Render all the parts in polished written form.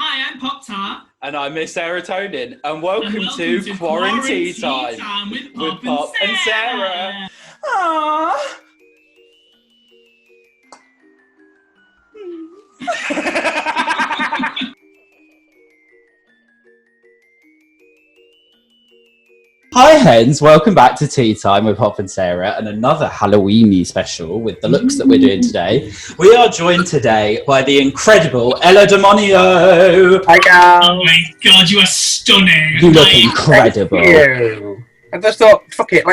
Hi, I'm Pop Tart. And I'm Miss Tonin, and welcome to to Quarantine Time with with Pop and Sarah. Aww. Hi Hens, welcome back to Tea Time with Pop and Sarah and another Halloweeny special with the looks that we're doing today. We are joined today by the incredible Ella Demonio. Hi guys. Oh my god, you are stunning. You look incredible. Thank you. I just thought, fuck it,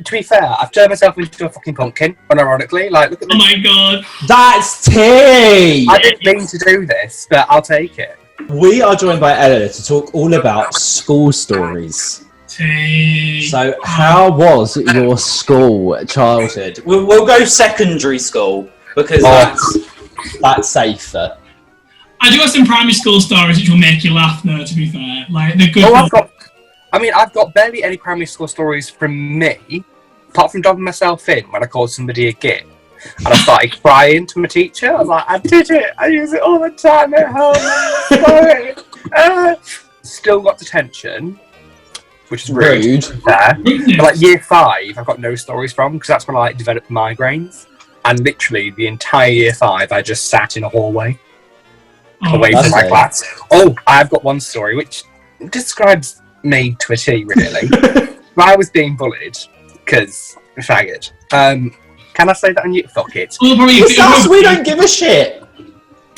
to be fair, I've turned myself into a fucking pumpkin, unironically. Look at this. Oh my god. That's tea! I didn't mean to do this, but I'll take it. We are joined by Ella to talk all about school stories. Tea. So, how was your school childhood? We'll go secondary school because that's safer. I do have some primary school stories which will make you laugh, though, to be fair. Like, they're good. I've got barely any primary school stories from me, apart from dropping myself in when I called somebody a git. And I started crying to my teacher. I was like, I did it. I use it all the time at home. I'm sorry. Still got detention, which is rude. There. But year 5, I've got no stories from, because that's when I developed migraines. And literally the entire year 5, I just sat in a hallway away from my class. Oh, I've got one story which describes me to a T, really. I was being bullied because faggot. Can I say that on YouTube? Fuck it. We don't give a shit.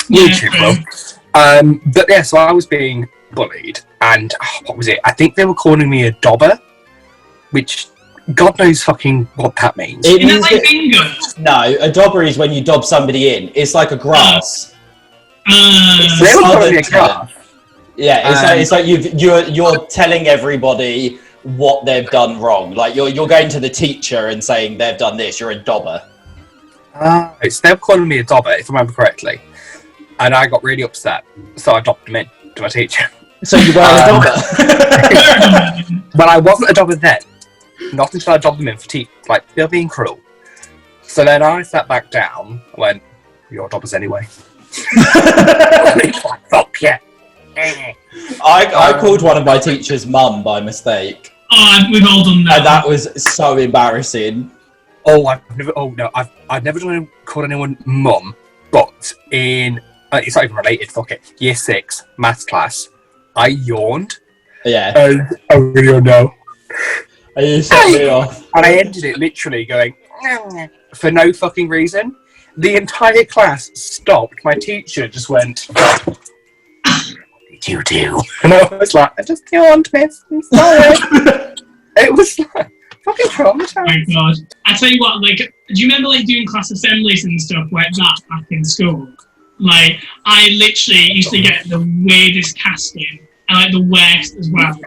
YouTube will. But yeah, so I was being bullied, and what was it? I think they were calling me a dobber, which God knows fucking what that means. Isn't it like bingo? No, a dobber is when you dob somebody in. It's like a grass. They were calling me a grass. Yeah, it's like you're telling everybody what they've done wrong. Like you're going to the teacher and saying they've done this. You're a dobber. So they were calling me a dobber, if I remember correctly, and I got really upset, so I dobbed them in to my teacher. So you were a dobber. Well, I wasn't a dobber then. Not until I dobbed them in for they're being cruel. So then I sat back down and went, "You're dobbers anyway." Fuck yeah. I called one of my teacher's mum by mistake. We've all done that. And that was so embarrassing. I've never called anyone mum, but it's not even related, fuck it. Year 6, maths class, I yawned. Yeah. I really don't know. And you set me off. And I ended it literally going, for no fucking reason. The entire class stopped. My teacher just went, "What did you do?" And I was like, "I just yawned, miss. I'm sorry." It was like fucking traumatized. Oh my god. I tell you what, do you remember doing class assemblies and stuff like that back in school? I literally used to get the weirdest casting and the worst as well.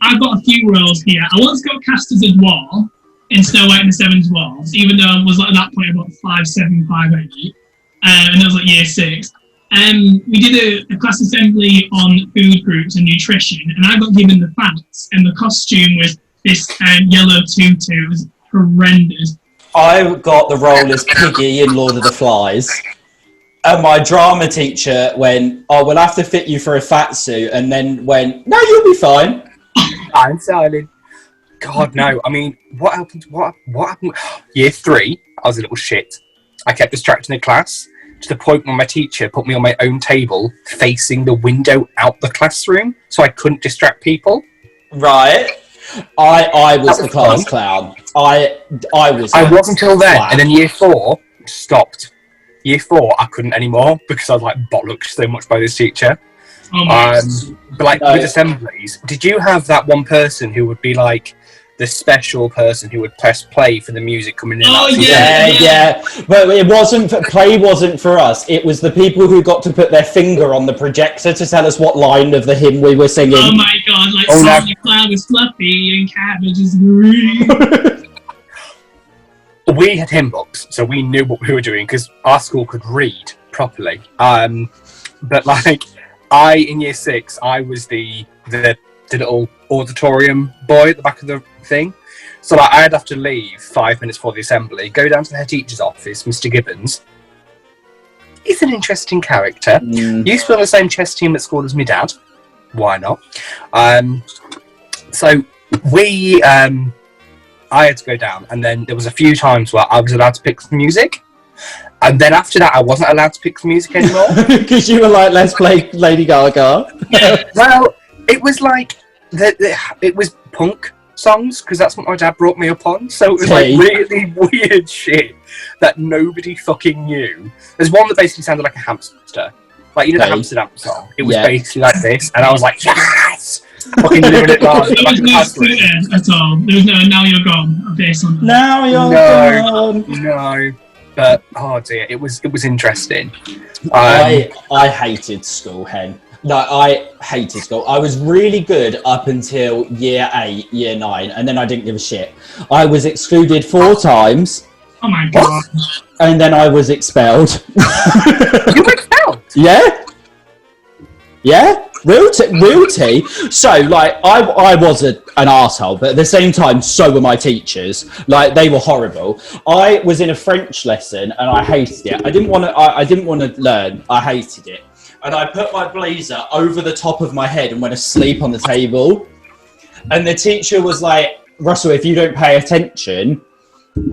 I've got a few roles here. I once got cast as a dwarf in Snow White and the Seven Dwarfs, even though I was at that point about 5'7", 5'8", and that was year 6. We did a class assembly on food groups and nutrition, and I got given the facts, and the costume was this yellow tutu. It was horrendous. I got the role as Piggy in Lord of the Flies, and my drama teacher went, "Oh, we'll have to fit you for a fat suit," and then went, "No, you'll be fine." I'm sorry. God, no. I mean, what happened? What happened? Year 3, I was a little shit. I kept distracting the class to the point where my teacher put me on my own table facing the window out the classroom so I couldn't distract people. Right. I was the class clown. I was until then. Flat. And then year 4 stopped. Year 4, I couldn't anymore because I was bollocked so much by this teacher. Oh my but with assemblies, did you have that one person who would be the special person who would press play for the music coming in? Oh yeah. But play wasn't for us. It was the people who got to put their finger on the projector to tell us what line of the hymn we were singing. Oh my god! Cauliflower is fluffy and cabbage is green. We had hymn books, so we knew what we were doing because our school could read properly. But in year 6, I was the little auditorium boy at the back of the thing. So I'd have to leave 5 minutes before the assembly, go down to the head teacher's office, Mr. Gibbons, he's an interesting character. Used to be on the same chess team at school as my dad. Why not? So we, I had to go down, and then there was a few times where I was allowed to pick some music, and then after that I wasn't allowed to pick some music anymore. Because you were like, let's play Lady Gaga. Well, it was like, it was punk songs, because that's what my dad brought me up on, so it was like really weird shit that nobody fucking knew. There's one that basically sounded like a hamster. Like, you know the Amsterdam song? It was basically like this, and I was like, yes! Fucking living it live. There was no scooter at all. There was no Now You're Gone based on that. Now you're gone. No. But, oh dear, it was interesting. I hated school, Hen. No, I hated school. I was really good up until year 8, year 9, and then I didn't give a shit. I was excluded 4 times. Oh my god. And then I was expelled. You were expelled? Yeah? Yeah? Real tea. So, like, I was an arsehole, but at the same time, so were my teachers. Like, they were horrible. I was in a French lesson, and I hated it. I didn't want to learn. I hated it. And I put my blazer over the top of my head and went asleep on the table. And the teacher was like, Russell, if you don't pay attention,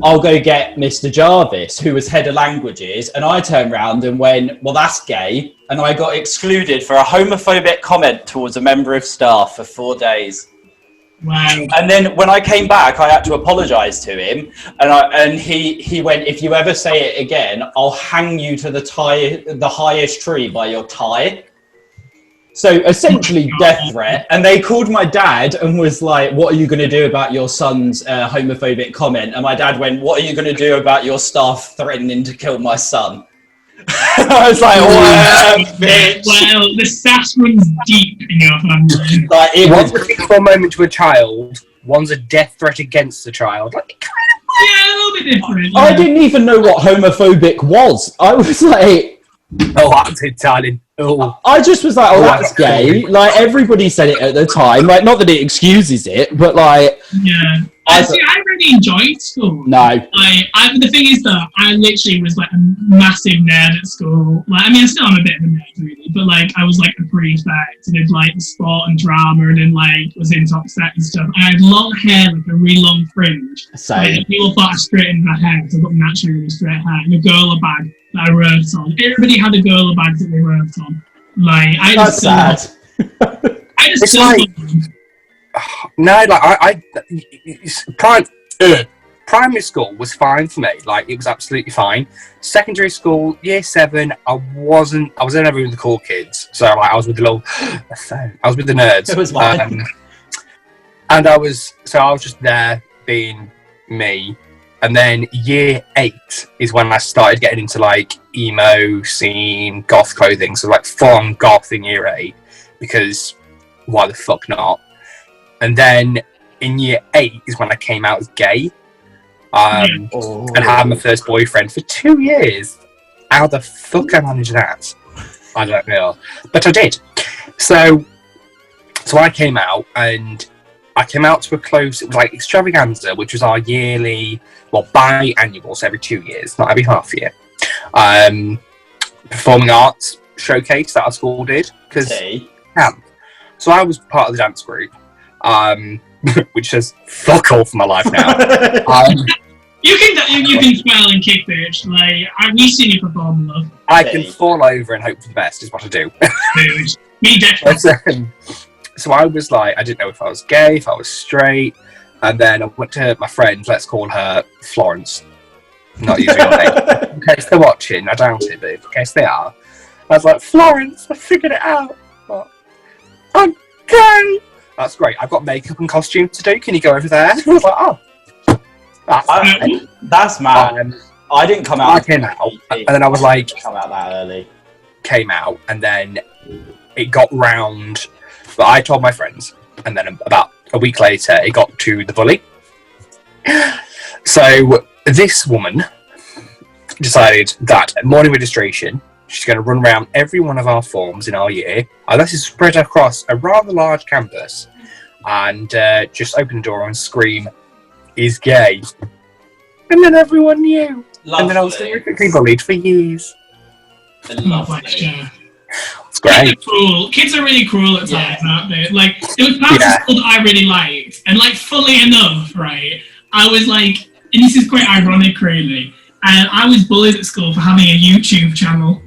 I'll go get Mr. Jarvis, who was head of languages. And I turned around and went, well, that's gay. And I got excluded for a homophobic comment towards a member of staff for 4 days. Wow. And then when I came back, I had to apologise to him. And he went, if you ever say it again, I'll hang you to the highest tree by your tie. So essentially death threat. And they called my dad and was like, what are you going to do about your son's homophobic comment? And my dad went, what are you going to do about your staff threatening to kill my son? I was like, wow, bitch. Well, the sass runs deep in your family. Like, One's a peaceful moment to a child, one's a death threat against the child. Like, yeah, a little bit different. I didn't even know what homophobic was. I was like, oh, that's it, darling. Oh. I just was like, oh, that's gay. Like, everybody said it at the time. Like, not that it excuses it, but like... Yeah. I really enjoyed school. No. The thing is that I literally was like a massive nerd at school. Like, I mean, I still am a bit of a nerd, really, but like, I was like a prefect and did like sport and drama and then like was in top set and stuff. And I had long hair, like a really long fringe. Same. Like, people thought I straightened my hair because I've got naturally really straight hair and a girler bag that I wrote on. Everybody had a girler bag that they wrote on. Like, That's sad. It's like, no, like primary school was fine for me. Like, it was absolutely fine. Secondary school, year 7, I was never with the cool kids. So like, I was with the nerds. It was mine. And I was just there being me. And then year 8 is when I started getting into like emo scene, goth clothing. So like full-on goth in year 8, because why the fuck not? And then in year 8 is when I came out as gay, and had my first boyfriend for 2 years. How the fuck I managed that? I don't know, but I did. So I came out, and I came out to a close. It was like extravaganza, which was our yearly, biannual, so every 2 years, not every half year. Performing arts showcase that our school did, because camp. So I was part of the dance group. Which says fuck all for my life now. You can spell and kick, bitch. Like, we've seen you perform, love. I can fall over and hope for the best is what I do. Me definitely. So I was like, I didn't know if I was gay, if I was straight, and then I went to my friend. Let's call her Florence. Not using her name. In case they're watching, I doubt it, but in case they are, I was like, Florence, I figured it out. I'm gay. That's great. I've got makeup and costume to do. Can you go over there? I was like, oh, that's mad. I didn't come out. I came out, and then I was like, come out that early. Came out, and then it got round. But I told my friends, and then about a week later, it got to the bully. So this woman decided that at morning registration, she's going to run around every one of our forms in our year. This is spread across a rather large campus. And just open the door and scream, "Is gay." And then everyone knew. Lovely. And then I was horrifically bullied for years. Lovely. It's great. Kids are really cruel at times, aren't they? Like, there was parts of school that I really liked, and like, fully enough, right? I was like, and this is quite ironic, really. And I was bullied at school for having a YouTube channel,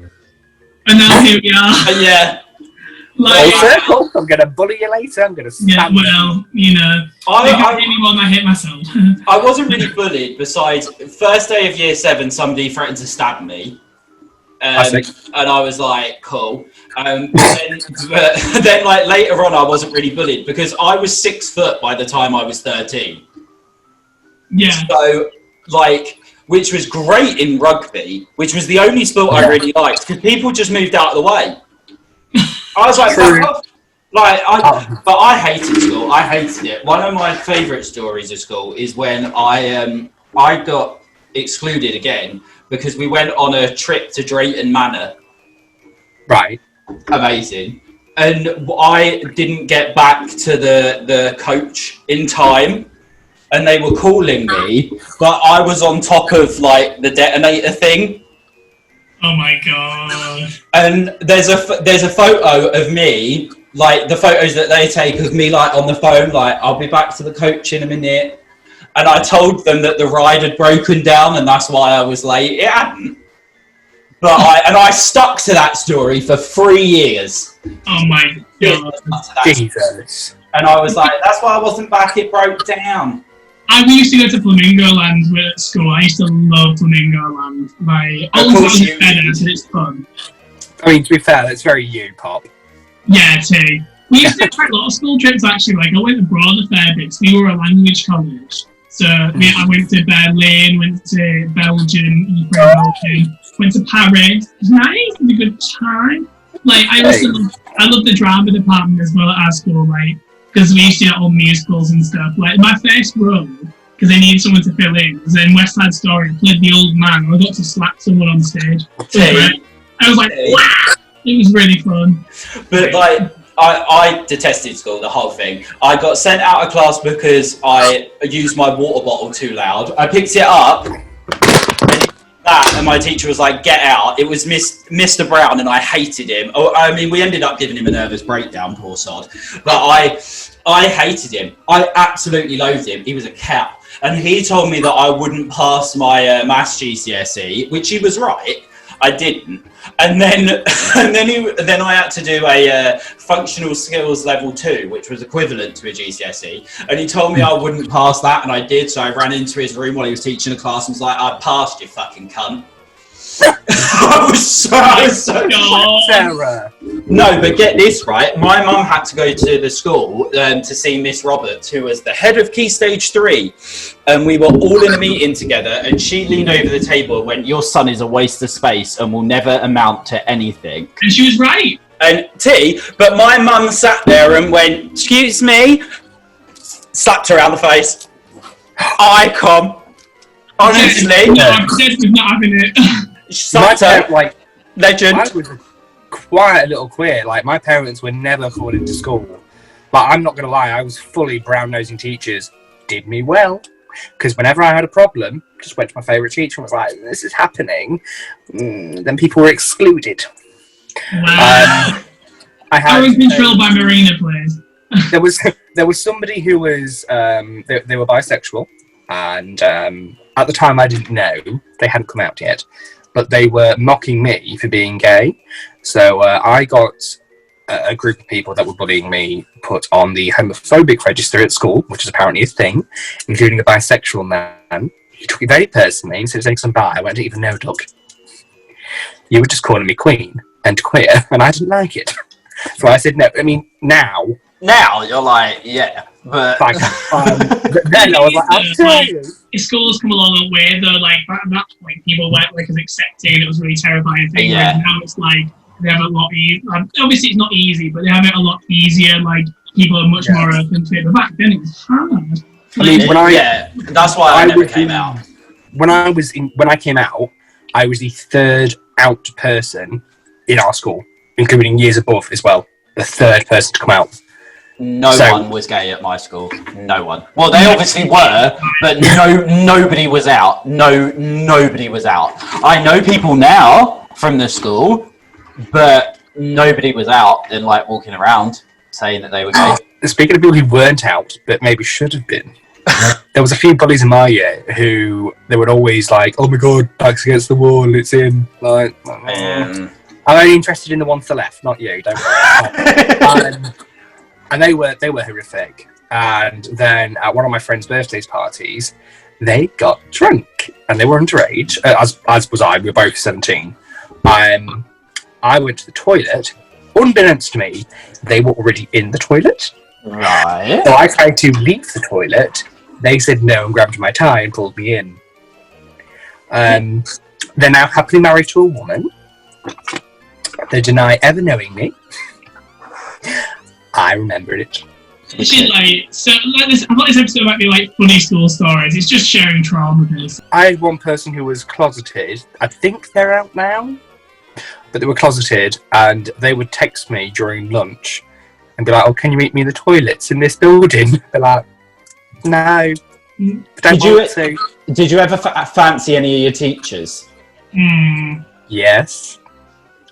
and now here we are. Yeah. Like, I'm gonna bully you later. I'm gonna. Yeah, well, you know, I really more than I hate myself. I wasn't really bullied. Besides, first day of year 7, somebody threatened to stab me, and I was like, cool. But then, like later on, I wasn't really bullied because I was 6 foot by the time I was 13. Yeah. So, like, which was great in rugby, which was the only sport I really liked because people just moved out of the way. I was like, but I hated school. I hated it. One of my favourite stories of school is when I got excluded again because we went on a trip to Drayton Manor. Right. Amazing. And I didn't get back to the coach in time, and they were calling me, but I was on top of like the detonator thing. Oh my god! And there's a photo of me, like the photos that they take of me, like on the phone, like I'll be back to the coach in a minute. And I told them that the ride had broken down, and that's why I was late. It hadn't. But I stuck to that story for 3 years. Oh my god! Jesus! And I was like, that's why I wasn't back. It broke down. We used to go to Flamingo Land at school. I used to love Flamingo Land. Like, all the time better, and it's fun. I mean, to be fair, that's very you, Pop. Yeah, too. We used to do quite a lot of school trips, actually. Like, I went abroad a fair bit. We were a language college. So, I went to Berlin, went to Belgium, went to Paris. It was nice. It was a good time. Like, I love the drama department as well at our school, like, because we used to do all musicals and stuff. Like, my first role, because they needed someone to fill in, was in West Side Story. I played the old man, and I got to slap someone on stage. I was like, wow! It was really fun. But, like, I detested school, the whole thing. I got sent out of class because I used my water bottle too loud. I picked it up, and my teacher was like, get out. It was Mr. Brown, and I hated him. I mean, we ended up giving him a nervous breakdown, poor sod. But I hated him. I absolutely loathed him. He was a cow. And he told me that I wouldn't pass my maths GCSE, which he was right. I didn't. And then I had to do a functional skills level 2, which was equivalent to a GCSE. And he told me I wouldn't pass that, and I did. So I ran into his room while he was teaching a class and was like, I passed, you fucking cunt. I was so Sarah. No, but get this right. My mum had to go to the school to see Miss Roberts, who was the head of Key Stage 3. And we were all in a meeting together, and she leaned over the table and went, your son is a waste of space and will never amount to anything. And she was right. And but my mum sat there and went, excuse me, slapped her around the face. Icon. Honestly. No, I'm definitely not having it. Like, legend. I was quite a little queer. Like, my parents were never called into school. But I'm not going to lie, I was fully brown-nosing teachers. Did me well. Because whenever I had a problem, just went to my favourite teacher and was like, this is happening. Then people were excluded. Wow. I was been drilled by Marina players. there was somebody who was, they were bisexual. And at the time I didn't know. They hadn't come out yet. But they were mocking me for being gay. So I got a group of people that were bullying me put on the homophobic register at school, which is apparently a thing, including a bisexual man. He took it very personally and said, saying some bi. I went, I didn't even know, Doug. You were just calling me queen and queer, and I didn't like it. So I said, no. I mean, now you're like, yeah. But then I was like, I'll tell you. Schools come along a way, though. Like, at that point, people weren't like as accepting. It was a really terrifying thing. Yeah. Like, now it's like, they have a lot easier. Obviously, it's not easy, but they have it a lot easier. Like, people are much more open to it. But back then, it was hard. I mean, that's why I never came out. When I came out, I was the third out person in our school, including years above as well. The third person to come out. No one was gay at my school. No one. Well, they obviously were, but nobody was out. Nobody was out. I know people now from the school but nobody was out and like walking around saying that they were gay. Speaking of people who weren't out, but maybe should have been, there was a few bullies in my year who they would always like, oh my god, back's against the wall, it's in. Like, I'm only interested in the ones to the left, not you. Don't worry. And they were horrific. And then at one of my friends' birthday parties, they got drunk and they were underage, as was I. We were both 17. I went to the toilet. Unbeknownst to me, they were already in the toilet. Right. So I tried to leave the toilet. They said no and grabbed my tie and pulled me in. They're now happily married to a woman. They deny ever knowing me. I remembered it. It's just like, so like this. I thought this episode might be like funny school stories. It's just sharing trauma. Basically. I had one person who was closeted. I think they're out now, but they were closeted, and they would text me during lunch and be like, "Oh, can you meet me in the toilets in this building?" They're like, "No, don't want to." Did you ever fancy any of your teachers? Yes.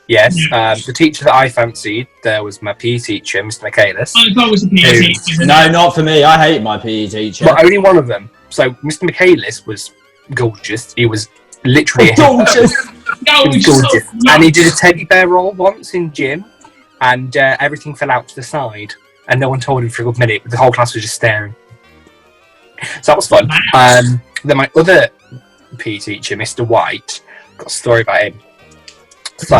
The teacher that I fancied, there was my PE teacher, Mr. Michaelis. Oh, it's always a PE teacher. No, not for me. I hate my PE teacher. But only one of them. So Mr. Michaelis was gorgeous. He was literally gorgeous. Gorgeous. And he did a teddy bear roll once in gym, and everything fell out to the side, and no one told him for a good minute. The whole class was just staring. So that was fun. Then my other PE teacher, Mr. White, got a story about him. So,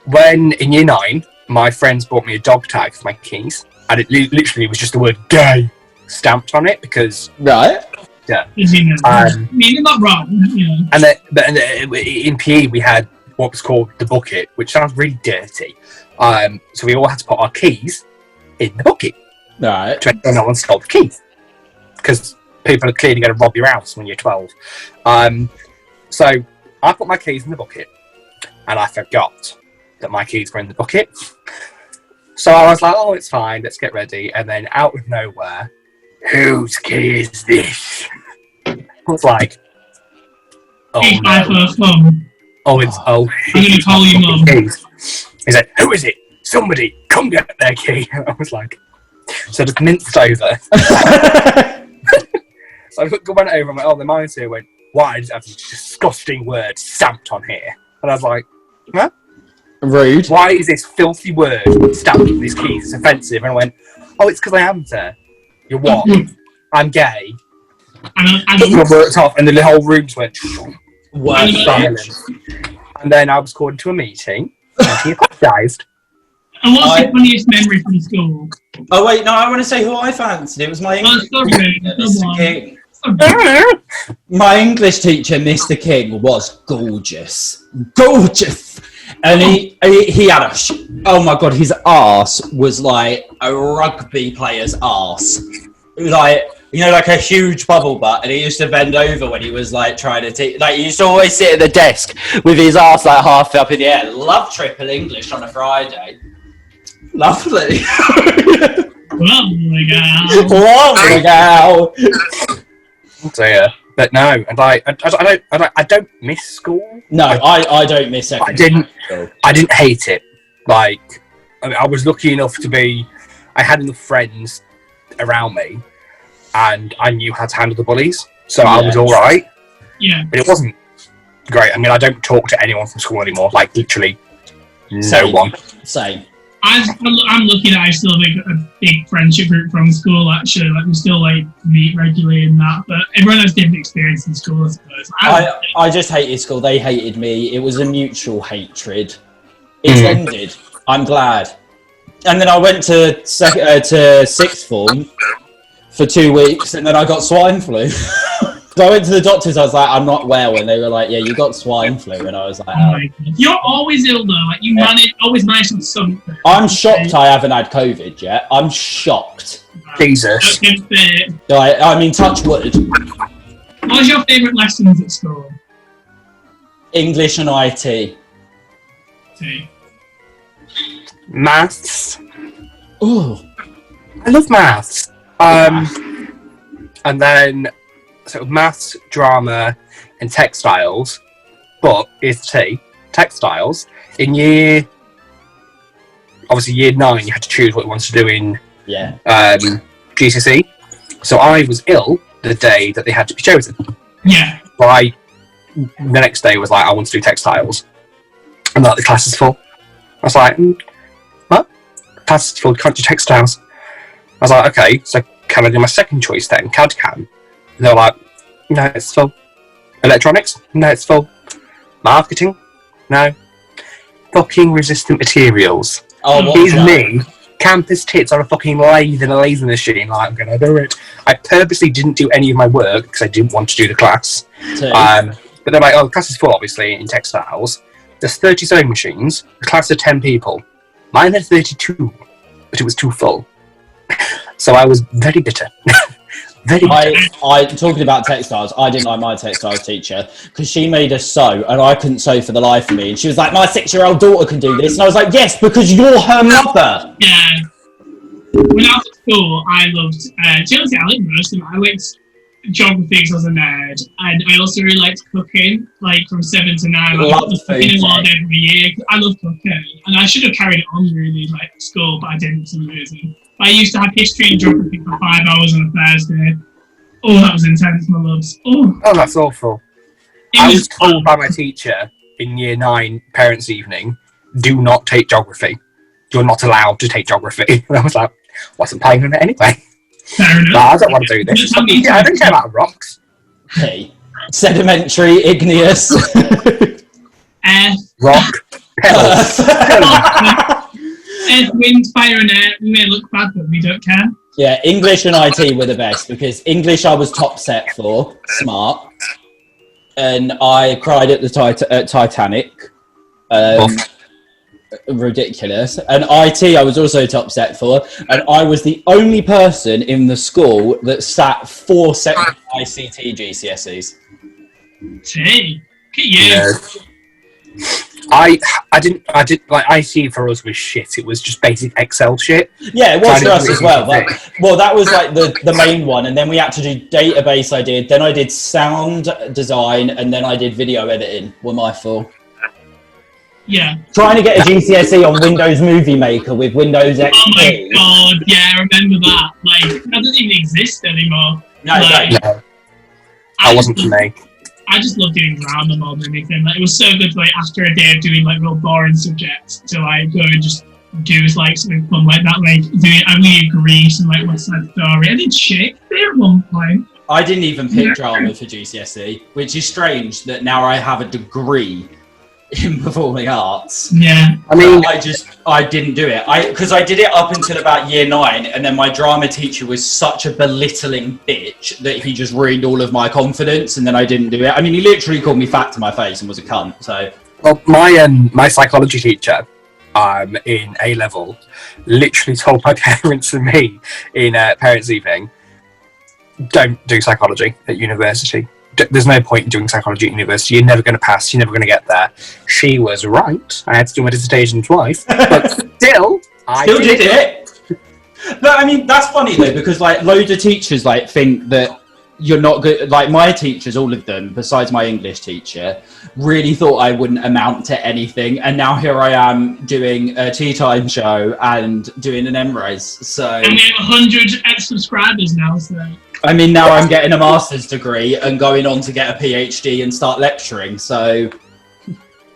when in year 9, my friends bought me a dog tag for my keys, and it literally was just the word "gay" stamped on it because. Right. Yeah. You're not wrong. Yeah. And then in PE we had what was called the bucket, which sounds really dirty. So we all had to put our keys in the bucket. Right. To ensure no one stole the keys, because people are clearly going to rob your house when you're 12. So I put my keys in the bucket. And I forgot that my keys were in the bucket. So I was like, oh, it's fine, let's get ready. And then out of nowhere, whose key is this? I was like, oh no. Oh, it's, oh shit. I'm going to call you mum. He said, who is it? Somebody, come get their key. I was like, so I just minced over. So I went over and went, oh, the mine's here. Went, why does it have this disgusting word stamped on here? And I was like, huh? Rude. Why is this filthy word stamped on these keys? It's offensive. And I went, oh, it's because I am there. You're what? I'm gay. And I worked off, and the whole room just went silence. And then I was called into a meeting, and he apologised. And what's your funniest memory from school? Oh wait, no, I want to say who I fancied. It was my English teacher, Mr. King. My English teacher, Mr. King, was gorgeous, and he had oh my god, his arse was like a rugby player's arse, like, you know, like a huge bubble butt, and he used to bend over when he was like trying to teach. Like, he used to always sit at the desk with his arse like half up in the air. Love triple English on a Friday. Lovely. Lovely girl. So yeah, but no, and I don't miss school. No, I don't miss everything. I didn't hate it. Like, I was lucky enough to be. I had enough friends around me, and I knew how to handle the bullies, so I was all right. Yeah, but it wasn't great. I mean, I don't talk to anyone from school anymore. Like, literally, no one. Same. I'm lucky that I still have a big friendship group from school, actually. Like, we still like meet regularly and that, but everyone has different experience in school, I suppose. I just hated school. They hated me. It was a mutual hatred. It's ended. I'm glad. And then I went to sixth form for 2 weeks, and then I got swine flu. So I went to the doctors, I was like, I'm not well, and they were like, yeah, you got swine flu, and I was like, oh. You're always ill though, like you always manage to have something. I'm shocked I haven't had COVID yet. I'm shocked. Jesus. I mean, touch wood. What was your favourite lessons at school? English and IT. Okay. Maths. Oh, I love maths. And then so maths, drama, and textiles. But it's tea. textiles, in obviously year 9, you had to choose what you wanted to do in GCSE. So I was ill the day that they had to be chosen. Yeah. But the next day was like, I want to do textiles. And like, the class is full. I was like, what? The class is full, can't do textiles. I was like, okay, so can I do my second choice then, CAD/CAM? And they were like, no, it's full. Electronics? No, it's full. Marketing? No. Fucking resistant materials. Oh, Here's me, campus tits on a fucking lathe in a laser machine, like, I'm gonna do it. I purposely didn't do any of my work because I didn't want to do the class. But they're like, oh, the class is full, obviously, in textiles. There's 30 sewing machines, the class of 10 people. Mine had 32, but it was too full. So I was very bitter. I talking about textiles, I didn't like my textiles teacher because she made us sew and I couldn't sew for the life of me. And she was like, my 6-year-old daughter can do this. And I was like, yes, because you're her mother. Yeah. When I was at school, I loved, I liked most of them. I liked geography because I was a nerd. And I also really liked cooking, like from 7 to 9. I was cooking a lot every year. I love cooking. And I should have carried it on really, like at school, but I didn't for some reason. I used to have history and geography for 5 hours on a Thursday. Oh, that was intense, my loves. Oh, that's awful. I was told by my teacher in year 9 parents' evening, do not take geography. You're not allowed to take geography. And I was like, wasn't playing on it anyway. Fair enough. No, I don't want to do this. I don't care about rocks. Hey, sedimentary, igneous. Rock. Pebbles. Earth, wind, fire and air. We may look bad, but we don't care. Yeah, English and IT were the best because English I was top set for, smart. And I cried at the Titanic. Ridiculous. And IT I was also top set for. And I was the only person in the school that sat 4 separate ICT GCSEs. Hey, look at you. Yeah. I didn't like IT for us was shit. It was just basic Excel shit. Yeah, it was for us as well. But, well, that was like the main one, and then we had to do database. Then I did sound design, and then I did video editing. Were my fault. Yeah. Trying to get a GCSE on Windows Movie Maker with Windows XP. Oh my god, yeah, I remember that. Like, that doesn't even exist anymore. No, like, no. That wasn't for me. I just love doing drama more than anything. Like, it was so good, like, after a day of doing, like, real boring subjects to, like, go and just do, like, something fun like that. Like, I really Greece and, like, West Side Story. I did Shakespeare at one point. I didn't even pick drama for GCSE, which is strange that now I have a degree in performing arts. Yeah. I mean, I didn't do it. Because I did it up until about year 9, and then my drama teacher was such a belittling bitch that he just ruined all of my confidence, and then I didn't do it. I mean, he literally called me fat to my face and was a cunt. So, well, my psychology teacher, in A level, literally told my parents and me in parents' evening, don't do psychology at university. There's no point in doing psychology at university. You're never going to pass. You're never going to get there. She was right. I had to do my dissertation twice, but still, I did it. But I mean, that's funny though, because like loads of teachers like think that you're not good. Like my teachers, all of them, besides my English teacher, really thought I wouldn't amount to anything. And now here I am doing a tea time show and doing an M-Res. So and we have 100 subscribers now. So I mean, now I'm getting a master's degree and going on to get a PhD and start lecturing. So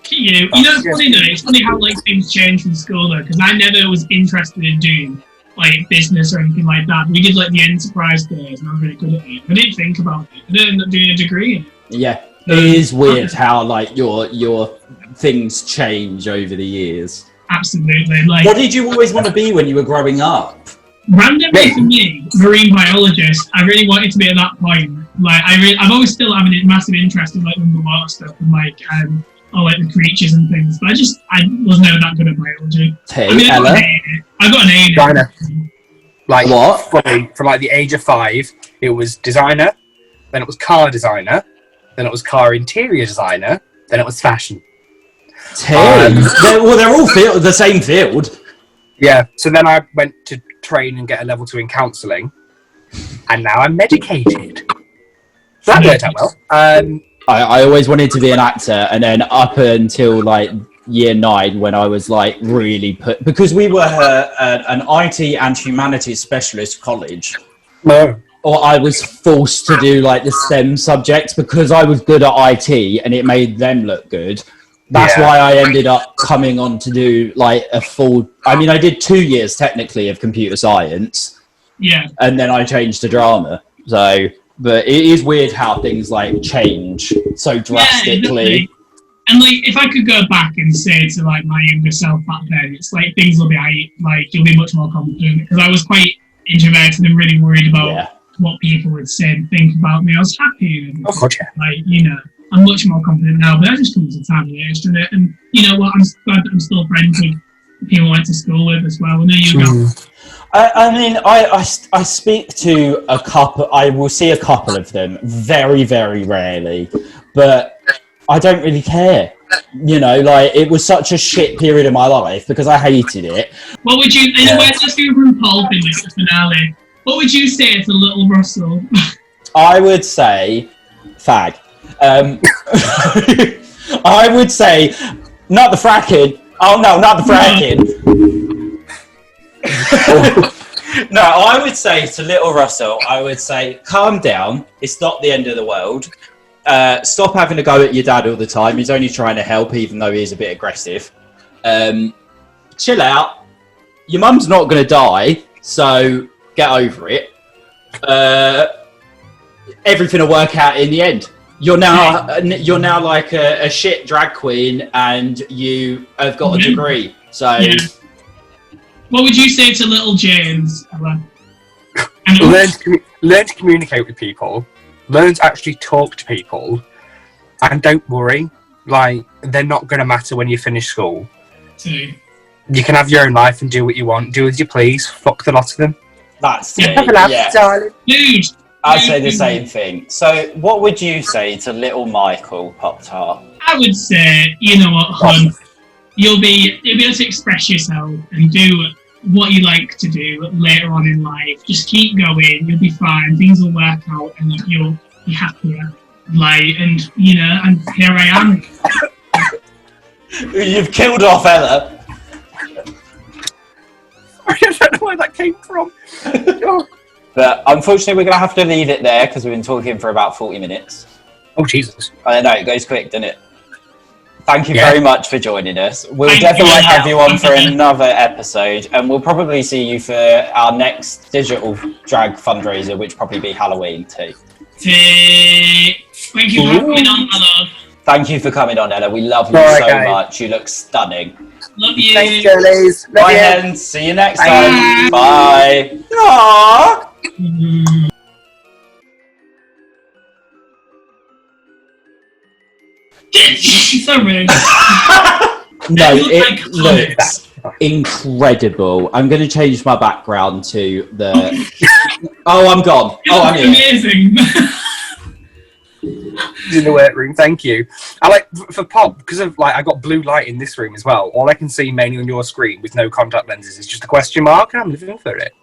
you know, it's funny though. It's funny how like things change from school though, because I never was interested in doing like business or anything like that. We did like the enterprise days, and I was really good at it. I didn't think about it. I didn't end up doing a degree in it. Yeah, it is weird how like your things change over the years. Absolutely. Like, what did you always want to be when you were growing up? Randomly for me, marine biologist. I really wanted to be at that point. Like, I've always still having a massive interest in like underwater stuff and like the creatures and things. But I was never that good at biology. Hey, I mean, Ella. I got an A. Designer. Like what? From like the age of 5, it was designer, then it was car designer, then it was car interior designer, then it was fashion. They're all the same field. Yeah. So then I went to train and get a level 2 in counselling, and now I'm medicated. So that worked out well. I always wanted to be an actor, and then up until like year 9, when I was like really because we were an IT and humanities specialist college. No. Or I was forced to do like the STEM subjects because I was good at IT and it made them look good. That's why I ended up coming on to do like a full. I mean, I did 2 years technically of computer science. Yeah. And then I changed to drama. So, but it is weird how things like change so drastically. Yeah, and like, if I could go back and say to like my younger self back then, it's like things will be like you'll be much more confident, because I was quite introverted and really worried about what people would say and think about me. I was happy. And, like, you know, I'm much more confident now, but that just comes with time, doesn't it? And you know what? I'm glad that I'm still friends with people I went to school with as well. I know you guys. I mean, I speak to a couple. I will see a couple of them very, very rarely, but I don't really care. You know, like, it was such a shit period of my life because I hated it. What would you? Anyway, let's go from Paul thing like the finale. What would you say to little Russell? I would say, fag. I would say, not the fracking. Oh no, not the fracking. No, I would say to little Russell, I would say, calm down. It's not the end of the world. Stop having to go at your dad all the time. He's only trying to help, even though he's a bit aggressive. Chill out. Your mum's not going to die, so get over it. Everything will work out in the end. You're now like a shit drag queen, and you have got a degree. So, what would you say to little James, Ella? Learn to communicate with people. Learn to actually talk to people, and don't worry. Like, they're not going to matter when you finish school. Too. You can have your own life and do what you want. Do as you please. Fuck the lot of them. That's darling. Huge. I'd say the same thing. So, what would you say to little Michael Pop-Tart? I would say, you know what, hon, you'll be able to express yourself and do what you like to do later on in life. Just keep going. You'll be fine. Things will work out, and you'll be happier. Like, and you know, and here I am. You've killed off Ella. I don't know where that came from. But unfortunately, we're going to have to leave it there because we've been talking for about 40 minutes. Oh, Jesus. I know, it goes quick, doesn't it? Thank you very much for joining us. We'll definitely have you on for another episode, and we'll probably see you for our next digital drag fundraiser, which will probably be Halloween too. Thank you for coming on, my love. Thank you for coming on, Ella. We love you so much. You look stunning. Love you. Thanks, girlies. Bye, Hens. See you next time. Bye. Aww. So rude. No, it looks incredible. I'm going to change my background to the... Oh, I'm gone. I'm here. Amazing. In the workroom, thank you. I like for Pop, because of like I got blue light in this room as well. All I can see mainly on your screen with no contact lenses is just a question mark, and I'm living for it.